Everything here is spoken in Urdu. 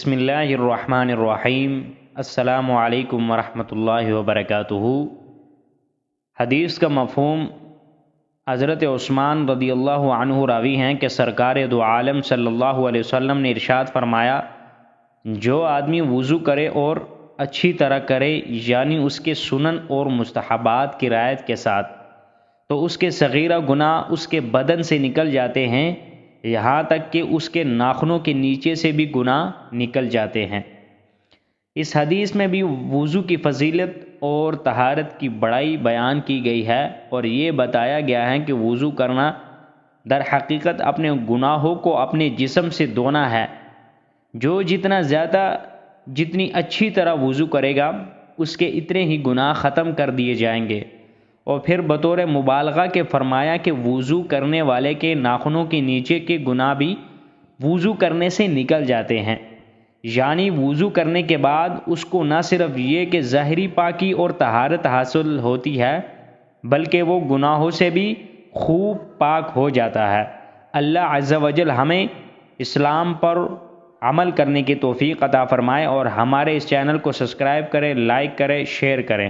بسم اللہ الرحمن الرحیم۔ السلام علیکم ورحمۃ اللہ وبرکاتہ۔ حدیث کا مفہوم حضرت عثمان رضی اللہ عنہ راوی ہیں کہ سرکار دو عالم صلی اللہ علیہ وسلم نے ارشاد فرمایا، جو آدمی وضو کرے اور اچھی طرح کرے، یعنی اس کے سنن اور مستحبات کی رعایت کے ساتھ، تو اس کے صغیرہ گناہ اس کے بدن سے نکل جاتے ہیں، یہاں تک کہ اس کے ناخنوں کے نیچے سے بھی گناہ نکل جاتے ہیں۔ اس حدیث میں بھی وضو کی فضیلت اور طہارت کی بڑائی بیان کی گئی ہے، اور یہ بتایا گیا ہے کہ وضو کرنا در حقیقت اپنے گناہوں کو اپنے جسم سے دھونا ہے۔ جو جتنی اچھی طرح وضو کرے گا، اس کے اتنے ہی گناہ ختم کر دیے جائیں گے۔ اور پھر بطور مبالغہ کے فرمایا کہ وضو کرنے والے کے ناخنوں کے نیچے کے گناہ بھی وضو کرنے سے نکل جاتے ہیں، یعنی وضو کرنے کے بعد اس کو نہ صرف یہ کہ ظاہری پاکی اور طہارت حاصل ہوتی ہے، بلکہ وہ گناہوں سے بھی خوب پاک ہو جاتا ہے۔ اللہ عز و جل ہمیں اسلام پر عمل کرنے کی توفیق عطا فرمائے، اور ہمارے اس چینل کو سبسکرائب کریں، لائک کریں، شیئر کریں۔